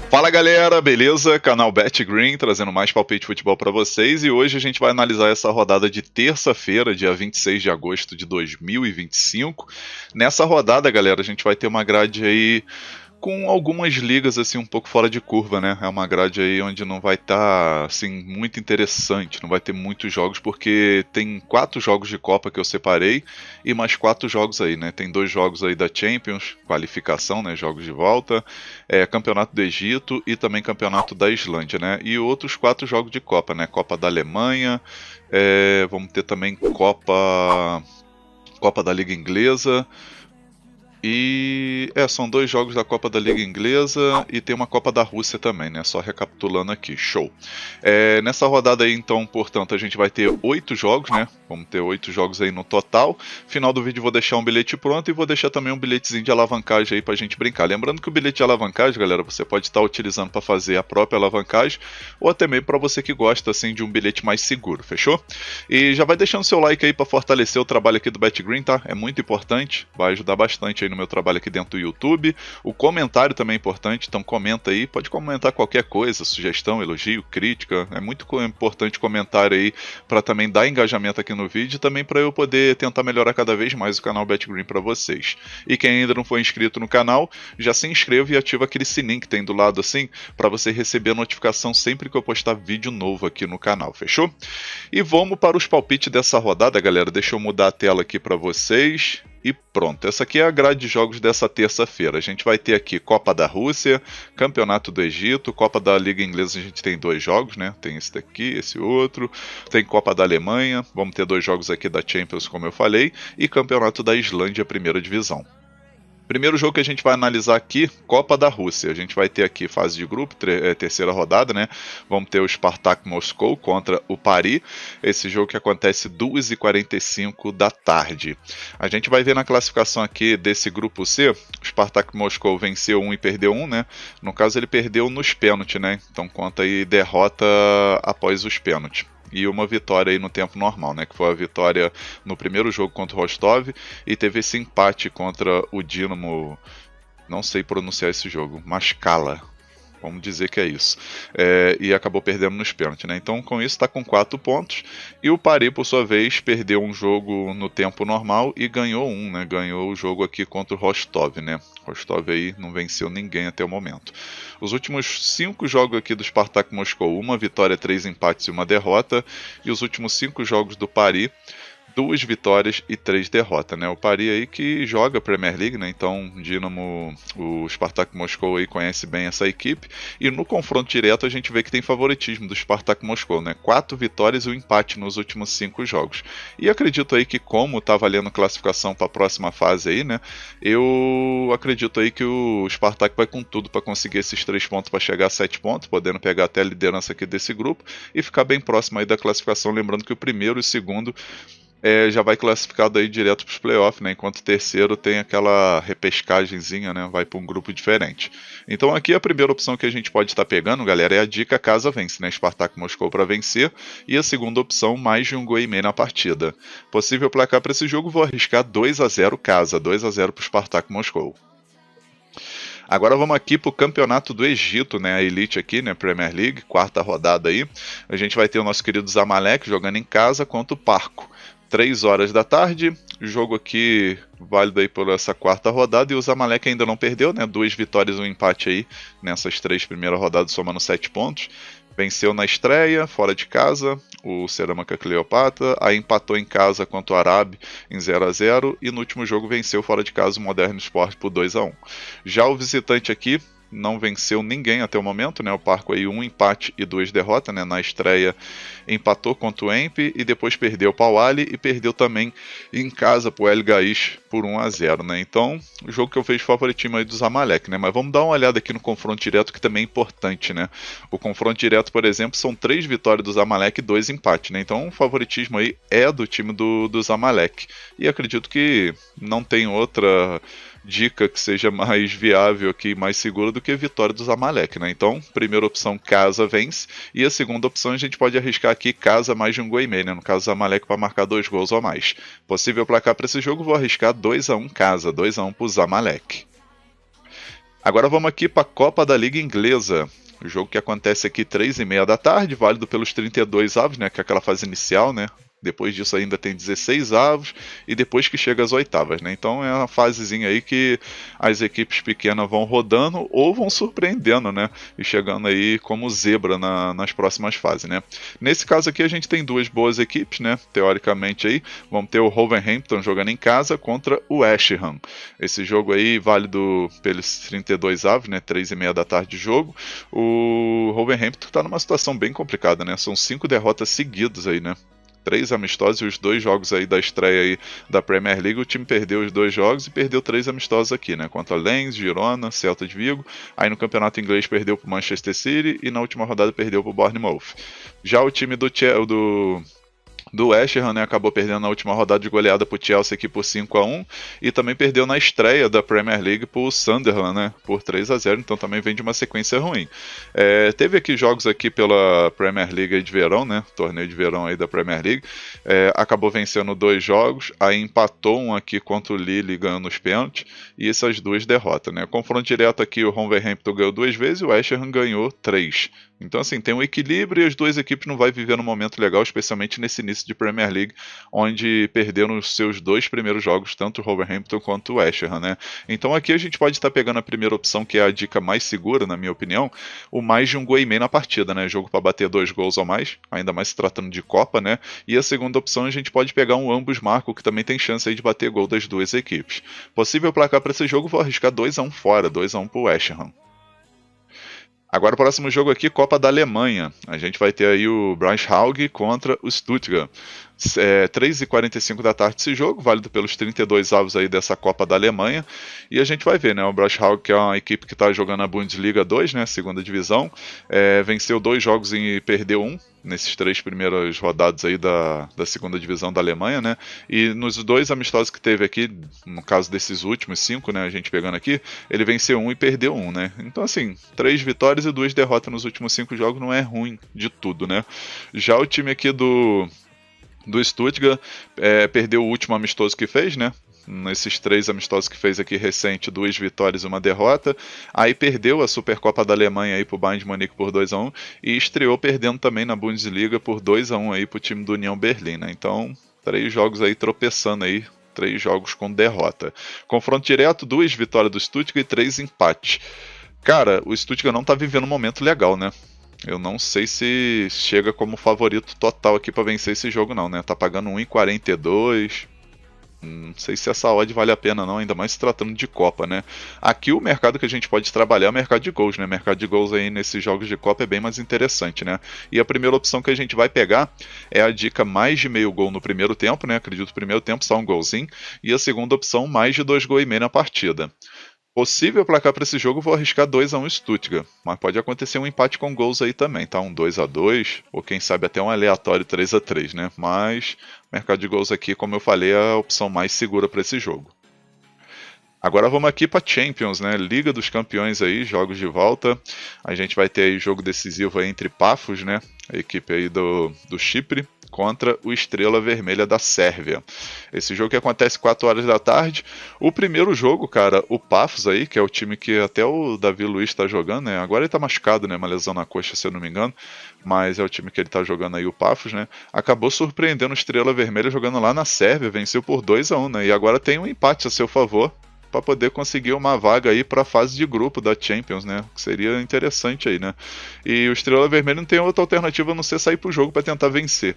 Fala galera, beleza? Canal BetGreen trazendo mais palpite de futebol para vocês, e hoje a gente vai analisar essa rodada de terça-feira, dia 26 de agosto de 2025. Nessa rodada, galera, a gente vai ter uma grade aí com algumas ligas assim um pouco fora de curva, né? É uma grade aí onde não vai estar assim muito interessante, não vai ter muitos jogos porque tem 4 jogos de Copa que eu separei e mais 4 jogos aí, né? Tem 2 jogos aí da Champions, qualificação, né? Jogos de volta, Campeonato do Egito e também Campeonato da Islândia, né? E outros 4 jogos de Copa, né? Copa da Alemanha, vamos ter também Copa da Liga Inglesa. E são 2 jogos da Copa da Liga Inglesa e tem uma Copa da Rússia também, né? Só recapitulando aqui, show. Nessa rodada aí, então, portanto, a gente vai ter 8 jogos, né? Vamos ter 8 jogos aí no total. Final do vídeo vou deixar um bilhete pronto e vou deixar também um bilhetezinho de alavancagem aí pra gente brincar. Lembrando que o bilhete de alavancagem, galera, você pode estar utilizando para fazer a própria alavancagem ou até mesmo para você que gosta, assim, de um bilhete mais seguro, fechou? E já vai deixando seu like aí para fortalecer o trabalho aqui do BetGreen, tá? É muito importante, vai ajudar bastante aí no meu trabalho aqui dentro do YouTube. O comentário também é importante, então comenta aí, pode comentar qualquer coisa, sugestão, elogio, crítica, é muito importante comentário aí para também dar engajamento aqui no vídeo e também para eu poder tentar melhorar cada vez mais o canal BetGreen para vocês. E quem ainda não foi inscrito no canal, já se inscreva e ativa aquele sininho que tem do lado assim, para você receber a notificação sempre que eu postar vídeo novo aqui no canal, fechou? E vamos para os palpites dessa rodada, galera, deixa eu mudar a tela aqui para vocês. E pronto, essa aqui é a grade de jogos dessa terça-feira. A gente vai ter aqui Copa da Rússia, Campeonato do Egito, Copa da Liga Inglesa a gente tem 2 jogos, né? Tem esse daqui, esse outro. Tem Copa da Alemanha, vamos ter 2 jogos aqui da Champions, como eu falei. E Campeonato da Islândia, primeira divisão. Primeiro jogo que a gente vai analisar aqui, Copa da Rússia. A gente vai ter aqui fase de grupo, terceira rodada, né? Vamos ter o Spartak Moscou contra o Paris. Esse jogo que acontece 2h45 da tarde. A gente vai ver na classificação aqui desse grupo C, o Spartak Moscou venceu 1 e perdeu 1, né? No caso ele perdeu nos pênaltis, né? Então conta aí derrota após os pênaltis. E uma vitória aí no tempo normal, né? Que foi a vitória no primeiro jogo contra o Rostov e teve esse empate contra o Dinamo, não sei pronunciar esse jogo, Maskala. Vamos dizer que é isso. E acabou perdendo nos pênaltis, né? Então, com isso, está com 4 pontos. E o Paris, por sua vez, perdeu um jogo no tempo normal e ganhou um, né? Ganhou o jogo aqui contra o Rostov, né? Rostov aí não venceu ninguém até o momento. Os últimos 5 jogos aqui do Spartak Moscou, 1 vitória, 3 empates e 1 derrota. E os últimos 5 jogos do Paris, 2 vitórias e 3 derrotas, né? O Paris aí que joga Premier League, né? Então, o Spartak Moscou aí conhece bem essa equipe. E no confronto direto a gente vê que tem favoritismo do Spartak Moscou, né? 4 vitórias e 1 empate nos últimos 5 jogos. E acredito aí que, como tá valendo classificação para a próxima fase aí, né? Eu acredito aí que o Spartak vai com tudo para conseguir esses 3 pontos para chegar a 7 pontos, podendo pegar até a liderança aqui desse grupo e ficar bem próximo aí da classificação. Lembrando que o primeiro e o segundo já vai classificado aí direto para os playoffs, né? Enquanto o terceiro tem aquela repescagenzinha, né? Vai para um grupo diferente. Então aqui a primeira opção que a gente pode estar pegando, galera, é a dica casa vence, né? Spartak Moscou para vencer. E a segunda opção, mais de 1 gol e meio na partida. Possível placar para esse jogo, vou arriscar 2-0 casa, 2-0 para o Spartak Moscou. Agora vamos aqui para o Campeonato do Egito, né? A Elite aqui, né? Premier League, 4ª rodada aí. A gente vai ter o nosso querido Zamalek jogando em casa contra o Parco. 3 horas da tarde, jogo aqui válido aí por essa 4ª rodada, e o Zamalek ainda não perdeu, né? 2 vitórias e 1 empate aí nessas 3 primeiras rodadas, somando 7 pontos. Venceu na estreia, fora de casa, o Cerâmica Cleopatra, aí empatou em casa contra o Arabi em 0-0 e no último jogo venceu fora de casa o Moderno Sport por 2-1. Já o visitante aqui não venceu ninguém até o momento, né? O Parco aí 1 empate e 2 derrotas, né? Na estreia empatou contra o Emp e depois perdeu para o Ali e perdeu também em casa para o El Gaish por 1-0, né? Então, o jogo que eu vejo favoritismo aí do Zamalek, né? Mas vamos dar uma olhada aqui no confronto direto, que também é importante, né? O confronto direto, por exemplo, são 3 vitórias do Zamalek e 2 empates, né? Então, o favoritismo aí é do time do Zamalek. E acredito que não tem outra dica que seja mais viável aqui, mais segura do que a vitória do Zamalek, né? Então, primeira opção, casa vence, e a segunda opção a gente pode arriscar aqui casa mais de um gol e meio, né? No caso, Zamalek para marcar 2 gols ou mais. Possível placar para esse jogo, vou arriscar 2-1 casa, 2-1 para o Zamalek. Agora vamos aqui para a Copa da Liga Inglesa. O jogo que acontece aqui 3h30 da tarde, válido pelos 32 avos, né? Que é aquela fase inicial, né? Depois disso ainda tem 16 avos e depois que chega às oitavas, né? Então é uma fasezinha aí que as equipes pequenas vão rodando ou vão surpreendendo, né? E chegando aí como zebra nas próximas fases, né? Nesse caso aqui a gente tem duas boas equipes, né? Teoricamente aí, vamos ter o Wolverhampton jogando em casa contra o West Ham. Esse jogo aí válido pelos 32 avos, né? 3h30 da tarde de jogo. O Wolverhampton está numa situação bem complicada, né? São 5 derrotas seguidas aí, né? 3 amistosos e os 2 jogos aí da estreia aí da Premier League, o time perdeu os 2 jogos e perdeu 3 amistosos aqui, né? Contra Lens, Girona, Celta de Vigo. Aí no campeonato inglês perdeu para o Manchester City e na última rodada perdeu para o Bournemouth. Já o time do West Ham, né, acabou perdendo na última rodada de goleada para o Chelsea aqui por 5-1 e também perdeu na estreia da Premier League para o Sunderland, né, por 3-0, então também vem de uma sequência ruim. Teve aqui jogos aqui pela Premier League de verão, né, torneio de verão aí da Premier League, acabou vencendo 2 jogos, aí empatou um aqui contra o Lille ganhando nos pênaltis e essas 2 derrotas, né. Confronto direto aqui o Wolverhampton ganhou 2 vezes e o West Ham ganhou 3. Então, assim, tem um equilíbrio e as 2 equipes não vai viver um momento legal, especialmente nesse início de Premier League, onde perderam os seus 2 primeiros jogos, tanto o Wolverhampton quanto o West Ham, né? Então aqui a gente pode estar pegando a primeira opção, que é a dica mais segura, na minha opinião, o mais de um gol e meio na partida, né? Jogo para bater 2 gols ou mais, ainda mais se tratando de Copa, né? E a segunda opção a gente pode pegar um ambos marcam, que também tem chance aí de bater gol das 2 equipes. Possível placar para esse jogo, vou arriscar 2-1 fora, 2-1 para o West Ham. Agora o próximo jogo aqui, Copa da Alemanha. A gente vai ter aí o Braunschweig contra o Stuttgart. 3h45 da tarde esse jogo, válido pelos 32 avos aí dessa Copa da Alemanha. E a gente vai ver, né? O Braunschweig, que é uma equipe que está jogando a Bundesliga 2, né? Segunda divisão. Venceu 2 jogos e perdeu 1 nesses 3 primeiras rodadas aí da segunda divisão da Alemanha, né? E nos 2 amistosos que teve aqui, no caso desses últimos 5, né? A gente pegando aqui, ele venceu 1 e perdeu 1, né? Então, assim, 3 vitórias e 2 derrotas nos últimos 5 jogos não é ruim de tudo, né? Já o time aqui do Stuttgart perdeu o último amistoso que fez, né? Nesses 3 amistosos que fez aqui recente, 2 vitórias e 1 derrota. Aí perdeu a Supercopa da Alemanha aí pro Bayern de Munique por 2-1 e estreou perdendo também na Bundesliga por 2-1 aí pro time do União Berlim, né? Então, 3 jogos aí tropeçando aí, 3 jogos com derrota. Confronto direto, 2 vitórias do Stuttgart e 3 empates. Cara, o Stuttgart não tá vivendo um momento legal, né? Eu não sei se chega como favorito total aqui para vencer esse jogo não, né? Tá pagando 1,42. Não sei se essa odd vale a pena não, ainda mais se tratando de Copa, né? Aqui o mercado que a gente pode trabalhar é o mercado de gols, né? O mercado de gols aí nesses jogos de Copa é bem mais interessante, né? E a primeira opção que a gente vai pegar é a dica mais de meio gol no primeiro tempo, né? Acredito no primeiro tempo só um golzinho. E a segunda opção, mais de 2 gols e meio na partida. Possível placar para esse jogo, vou arriscar 2-1 Stuttgart, mas pode acontecer um empate com gols aí também, tá? Um 2-2, ou quem sabe até um aleatório 3-3, né? Mas mercado de gols aqui, como eu falei, é a opção mais segura para esse jogo. Agora vamos aqui para Champions, né? Liga dos Campeões aí, jogos de volta. A gente vai ter aí jogo decisivo aí entre Pafos, né? A equipe aí do Chipre, contra o Estrela Vermelha da Sérvia. Esse jogo que acontece 4 horas da tarde. O primeiro jogo, cara, o Pafos aí, que é o time que até o Davi Luiz está jogando, né? Agora ele tá machucado, né? Uma lesão na coxa, se eu não me engano. Mas é o time que ele tá jogando aí, o Pafos, né? Acabou surpreendendo o Estrela Vermelha jogando lá na Sérvia, venceu por 2-1, né? E agora tem um empate a seu favor para poder conseguir uma vaga aí para a fase de grupo da Champions, né? Que seria interessante aí, né? E o Estrela Vermelha não tem outra alternativa a não ser sair pro jogo para tentar vencer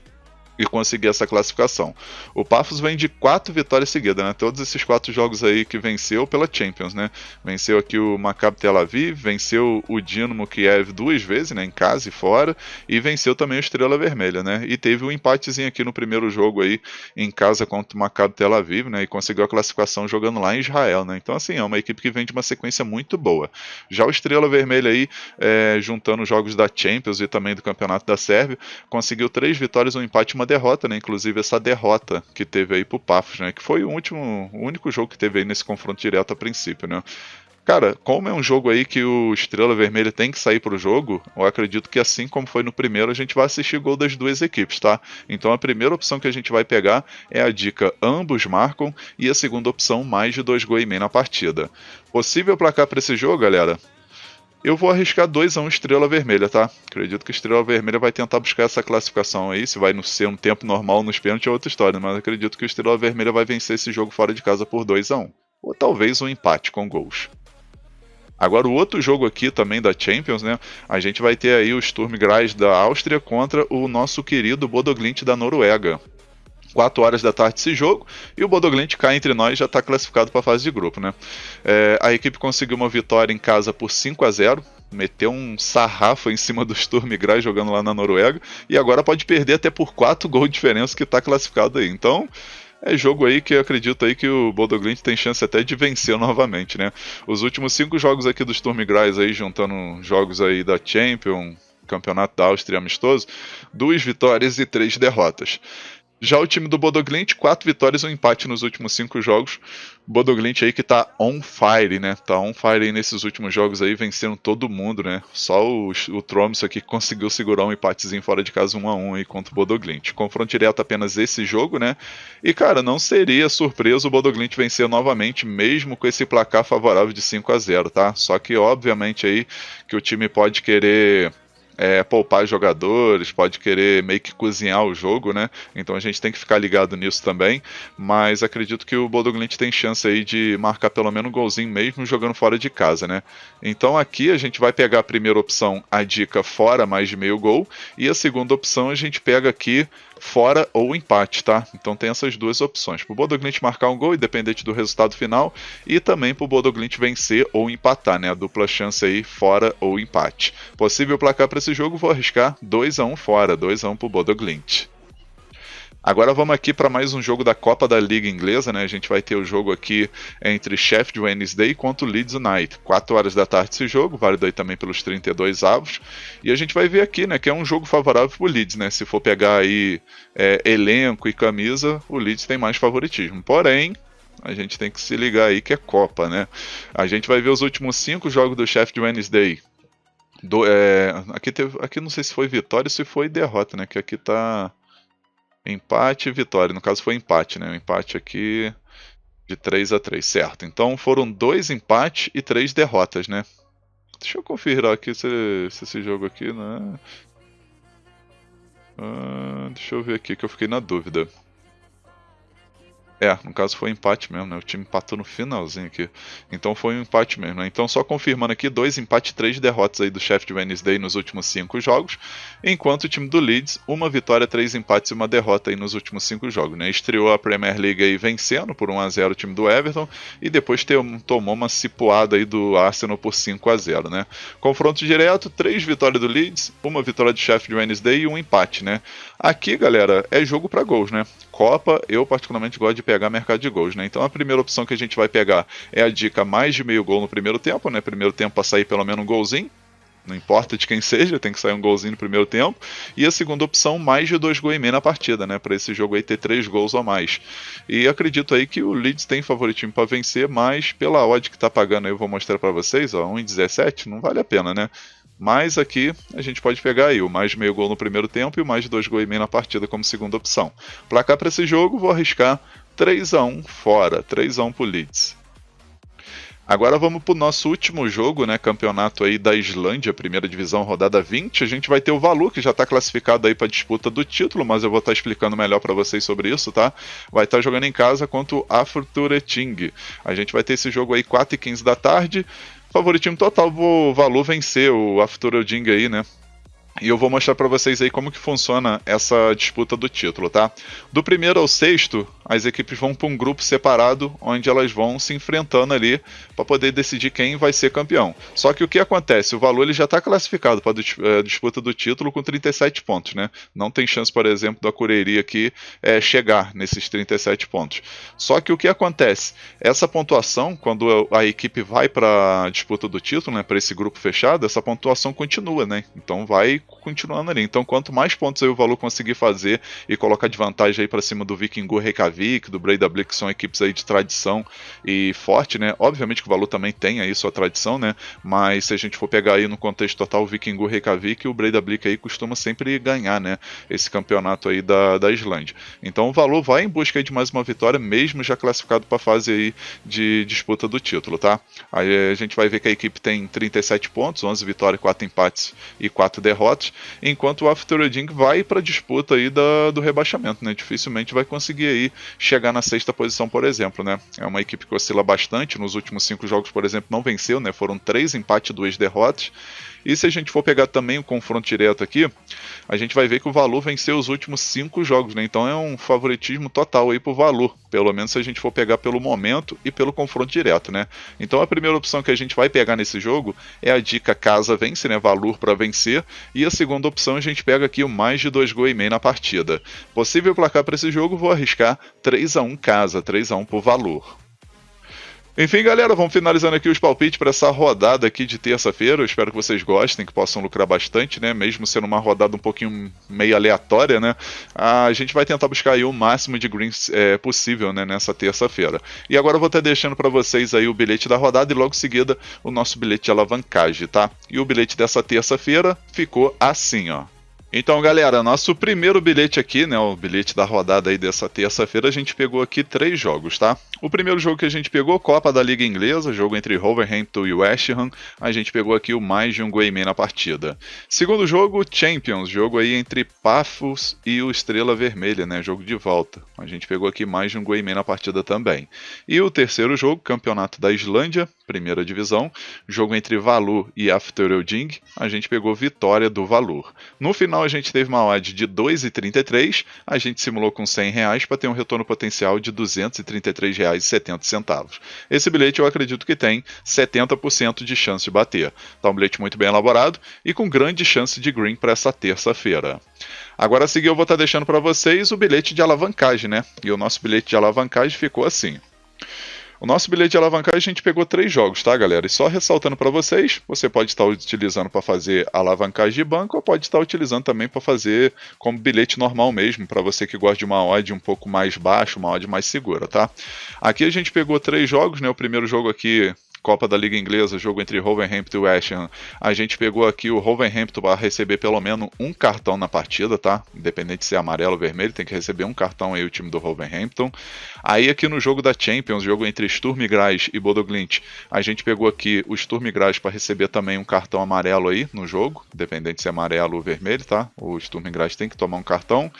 e conseguir essa classificação. O Pafos vem de 4 vitórias seguidas, né? Todos esses 4 jogos aí que venceu pela Champions, né? Venceu aqui o Maccabi Tel Aviv, venceu o Dinamo Kiev 2 vezes, né? Em casa e fora, e venceu também o Estrela Vermelha, né? E teve um empatezinho aqui no primeiro jogo aí, em casa contra o Maccabi Tel Aviv, né? E conseguiu a classificação jogando lá em Israel, né? Então, assim, é uma equipe que vem de uma sequência muito boa. Já o Estrela Vermelha aí, juntando os jogos da Champions e também do Campeonato da Sérvia, conseguiu 3 vitórias, um empate e uma derrota, né? Inclusive essa derrota que teve aí pro Paphos, né? Que foi o único jogo que teve aí nesse confronto direto a princípio, né? Cara, como é um jogo aí que o Estrela Vermelha tem que sair pro jogo, eu acredito que assim como foi no primeiro, a gente vai assistir gol das duas equipes, tá? Então a primeira opção que a gente vai pegar é a dica ambos marcam e a segunda opção mais de 2 gols e meio na partida. Possível placar para esse jogo, galera? Eu vou arriscar 2-1 Estrela Vermelha, tá? Acredito que a Estrela Vermelha vai tentar buscar essa classificação aí. Se vai ser um tempo normal nos pênaltis é outra história, mas acredito que o Estrela Vermelha vai vencer esse jogo fora de casa por 2-1. Ou talvez um empate com gols. Agora o outro jogo aqui também da Champions, né? A gente vai ter aí o Sturm Graz da Áustria contra o nosso querido Bodo Glimt da Noruega. 4 horas da tarde esse jogo, e o Bodo Glimt cá entre nós já está classificado para a fase de grupo, né? A equipe conseguiu uma vitória em casa por 5-0, meteu um sarrafo em cima do Sturm Graz jogando lá na Noruega, e agora pode perder até por 4 gols de diferença que está classificado aí. Então, é jogo aí que eu acredito aí que o Bodo Glimt tem chance até de vencer novamente, né? Os últimos 5 jogos aqui do Sturm Graz aí, juntando jogos aí da Champions, Campeonato da Áustria amistoso, 2 vitórias e 3 derrotas. Já o time do Bodo Glimt, 4 vitórias e um empate nos últimos 5 jogos. Bodo Glimt aí que tá on fire, né? Tá on fire aí nesses últimos jogos aí, vencendo todo mundo, né? Só o Tromsø aqui conseguiu segurar um empatezinho fora de casa 1-1 aí contra o Bodo Glimt. Confronto direto apenas esse jogo, né? E, cara, não seria surpresa o Bodo Glimt vencer novamente, mesmo com esse placar favorável de 5-0, tá? Só que, obviamente, aí que o time pode querer poupar jogadores, pode querer meio que cozinhar o jogo, né? Então a gente tem que ficar ligado nisso também, mas acredito que o Bodo Glimt tem chance aí de marcar pelo menos um golzinho mesmo jogando fora de casa, né? Então aqui a gente vai pegar a primeira opção, a dica fora mais de meio gol, e a segunda opção a gente pega aqui fora ou empate, tá? Então tem essas duas opções, pro Bodo Glimt marcar um gol, independente do resultado final, e também pro Bodo Glimt vencer ou empatar, né? A dupla chance aí, fora ou empate. Possível placar para esse jogo, vou arriscar 2-1 fora, 2-1 pro Bodo Glimt. Agora vamos aqui para mais um jogo da Copa da Liga Inglesa, né? A gente vai ter o jogo aqui entre Sheffield Wednesday contra o Leeds United. 4 horas da tarde esse jogo, válido aí também pelos 32 avos. E a gente vai ver aqui, né, que é um jogo favorável pro Leeds, né? Se for pegar aí elenco e camisa, o Leeds tem mais favoritismo. Porém, a gente tem que se ligar aí que é Copa, né? A gente vai ver os últimos 5 jogos do Sheffield Wednesday. Aqui não sei se foi vitória ou se foi derrota, né? Que aqui tá empate e vitória. No caso foi empate, né? O empate aqui de 3-3, certo. Então foram 2 empates e 3 derrotas, né? Deixa eu conferir aqui se esse jogo aqui, né? Deixa eu ver aqui que eu fiquei na dúvida. No caso foi empate mesmo, né? O time empatou no finalzinho aqui. Então foi um empate mesmo, né? Então só confirmando aqui, 2 empates e 3 derrotas aí do Sheffield Wednesday nos últimos 5 jogos. Enquanto o time do Leeds, 1 vitória, 3 empates e 1 derrota aí nos últimos 5 jogos, né? Estreou a Premier League aí vencendo por 1-0 o time do Everton. E depois tomou uma cipuada aí do Arsenal por 5-0, né? Confronto direto, 3 vitórias do Leeds, 1 vitória do Sheffield Wednesday e 1 empate, né? Aqui, galera, é jogo para gols, né? Copa, eu particularmente gosto de pegar mercado de gols, né? Então a primeira opção que a gente vai pegar é a dica mais de meio gol no primeiro tempo, né? Primeiro tempo para sair pelo menos um golzinho, não importa de quem seja, tem que sair um golzinho no primeiro tempo. E a segunda opção, mais de 2 gols e meio na partida, né? Para esse jogo aí ter 3 gols ou mais. E acredito aí que o Leeds tem favoritismo para vencer, mas pela odd que tá pagando aí, eu vou mostrar para vocês, ó, 1,17, não vale a pena, né? Mas aqui a gente pode pegar aí o mais de meio gol no primeiro tempo e o mais de 2 gols e meio na partida como segunda opção. Placar para esse jogo, vou arriscar 3-1 fora, 3-1 pro Leeds. Agora vamos pro nosso último jogo, né? Campeonato aí da Islândia, primeira divisão, rodada 20. A gente vai ter o Valur, que já está classificado aí para disputa do título, mas eu vou estar explicando melhor para vocês sobre isso, tá? Vai estar jogando em casa contra o Afturreting. A gente vai ter esse jogo aí 4h15 da tarde. Favoritismo total, o Valur vencer o Afturreting aí, né? E eu vou mostrar para vocês aí como que funciona essa disputa do título, tá? Do primeiro ao sexto, as equipes vão para um grupo separado, onde elas vão se enfrentando ali para poder decidir quem vai ser campeão. Só que o que acontece? O Valor ele já está classificado para a disputa do título com 37 pontos, né? Não tem chance, por exemplo, da Correria aqui chegar nesses 37 pontos. Só que o que acontece? Essa pontuação, quando a equipe vai para a disputa do título, né, para esse grupo fechado, essa pontuação continua, né? Então vai continuando ali. Então quanto mais pontos aí o Valor conseguir fazer e colocar de vantagem aí para cima do Vikingur Reykjavik, do Breiðablik, que são equipes aí de tradição e forte, né? Obviamente que o Valor também tem aí sua tradição, né? Mas se a gente for pegar aí no contexto total o Vikingur Reykjavik, o Breiðablik aí costuma sempre ganhar, né? Esse campeonato aí da Islândia. Então o Valor vai em busca aí de mais uma vitória, mesmo já classificado para a fase aí de disputa do título, tá? Aí a gente vai ver que a equipe tem 37 pontos, 11 vitórias, 4 empates e 4 derrotas, enquanto o Afturelding vai para a disputa aí do rebaixamento, né? Dificilmente vai conseguir aí chegar na 6ª posição, por exemplo, né? É uma equipe que oscila bastante, nos últimos 5 jogos, por exemplo, não venceu, né? Foram 3 empates e 2 derrotas. E se a gente for pegar também o confronto direto aqui, a gente vai ver que o Valor venceu os últimos 5 jogos, né? Então é um favoritismo total aí pro Valor, pelo menos se a gente for pegar pelo momento e pelo confronto direto, né? Então a primeira opção que a gente vai pegar nesse jogo é a dica casa vence, né? Valor para vencer. E a segunda opção a gente pega aqui o mais de 2,5 gols na partida. Possível placar para esse jogo, vou arriscar 3-1 casa, 3-1 pro Valor. Enfim, galera, vamos finalizando aqui os palpites para essa rodada aqui de terça-feira. Eu espero que vocês gostem, que possam lucrar bastante, né? Mesmo sendo uma rodada um pouquinho meio aleatória, né? A gente vai tentar buscar aí o máximo de greens possível, né? Nessa terça-feira. E agora eu vou estar deixando para vocês aí o bilhete da rodada e logo em seguida o nosso bilhete de alavancagem, tá? E o bilhete dessa terça-feira ficou assim, ó. Então, galera, nosso primeiro bilhete aqui, né, o bilhete da rodada aí dessa terça-feira, a gente pegou aqui 3 jogos, tá? O primeiro jogo que a gente pegou, Copa da Liga Inglesa, jogo entre Wolverhampton e West Ham, a gente pegou aqui o mais de 1,5 gols na partida. Segundo jogo, Champions, jogo aí entre Paphos e o Estrela Vermelha, né, jogo de volta. A gente pegou aqui mais de 1,5 gols na partida também. E o terceiro jogo, Campeonato da Islândia, primeira divisão, jogo entre Valur e Afturelding, a gente pegou vitória do Valur. No final a gente teve uma odd de 2,33, a gente simulou com R$100 para ter um retorno potencial de R$ 233,70. Esse bilhete eu acredito que tem 70% de chance de bater. Tá um bilhete muito bem elaborado e com grande chance de green para essa terça-feira. Agora a seguir eu vou estar deixando para vocês o bilhete de alavancagem, né? E o nosso bilhete de alavancagem ficou assim. O nosso bilhete de alavancagem a gente pegou 3 jogos, tá, galera? E só ressaltando para vocês, você pode estar utilizando para fazer alavancagem de banco ou pode estar utilizando também para fazer como bilhete normal mesmo, para você que gosta de uma odd um pouco mais baixa, uma odd mais segura, tá? Aqui a gente pegou 3 jogos, né? O primeiro jogo aqui, Copa da Liga Inglesa, jogo entre Wolverhampton e West Ham. A gente pegou aqui o Wolverhampton para receber pelo menos um cartão na partida, tá? Independente de ser amarelo ou vermelho, tem que receber um cartão aí o time do Wolverhampton. Aí aqui no jogo da Champions, jogo entre Sturm Graz e Bodo Glimt, a gente pegou aqui o Sturm Graz para receber também um cartão amarelo aí no jogo, independente de ser amarelo ou vermelho, tá? O Sturm Graz tem que tomar um cartão.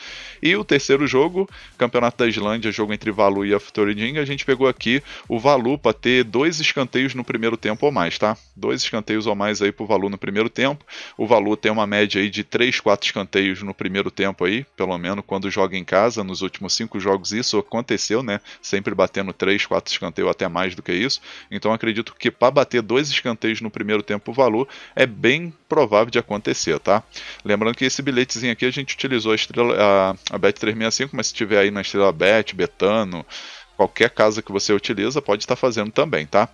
E o terceiro jogo, Campeonato da Islândia, jogo entre Valur e Afturelding, a gente pegou aqui o Valur para ter 2 escanteios no primeiro tempo ou mais, tá? 2 escanteios ou mais aí pro Valur no primeiro tempo. O Valur tem uma média aí de 3, 4 escanteios no primeiro tempo aí, pelo menos quando joga em casa. Nos últimos 5 jogos isso aconteceu, né? Sempre batendo 3, 4 escanteios, até mais do que isso. Então acredito que para bater 2 escanteios no primeiro tempo o Valur é bem provável de acontecer, tá? Lembrando que esse bilhetezinho aqui a gente utilizou a Bet365, mas se tiver aí na Estrela Bet, Betano, qualquer casa que você utiliza pode estar fazendo também, tá?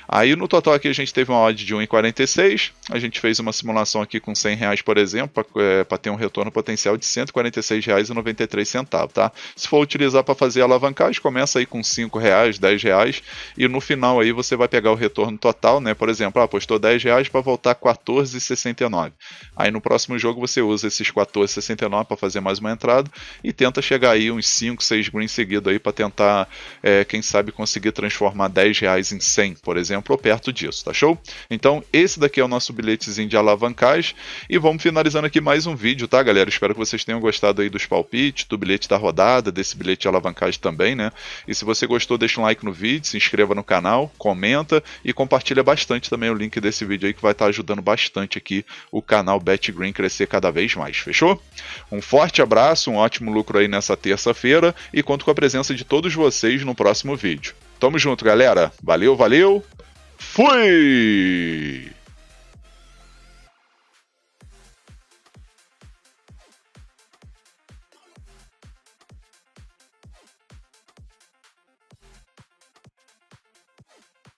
Aí no total aqui a gente teve uma odd de 1,46, a gente fez uma simulação aqui com R$100, por exemplo, para ter um retorno potencial de R$146,93, tá? Se for utilizar para fazer alavancagem, começa aí com R$5, R$10 e no final aí você vai pegar o retorno total, né? Por exemplo, apostou R$10 para voltar R$14,69. Aí no próximo jogo você usa esses R$14,69 para fazer mais uma entrada e tenta chegar aí uns 5, 6 greens seguidos aí para tentar quem sabe conseguir transformar R$10 em 100, por exemplo, ou perto disso, tá show? Então esse daqui é o nosso bilhetezinho de alavancagem e vamos finalizando aqui mais um vídeo, tá, galera? Espero que vocês tenham gostado aí dos palpites, do bilhete da rodada, desse bilhete de alavancagem também, né? E se você gostou, deixa um like no vídeo, se inscreva no canal, comenta e compartilha bastante também o link desse vídeo aí que vai estar ajudando bastante aqui o canal BetGreen crescer cada vez mais, fechou? Um forte abraço, um ótimo lucro aí nessa terça-feira e conto com a presença de todos vocês no próximo vídeo. Tamo junto, galera. Valeu, valeu. Fui!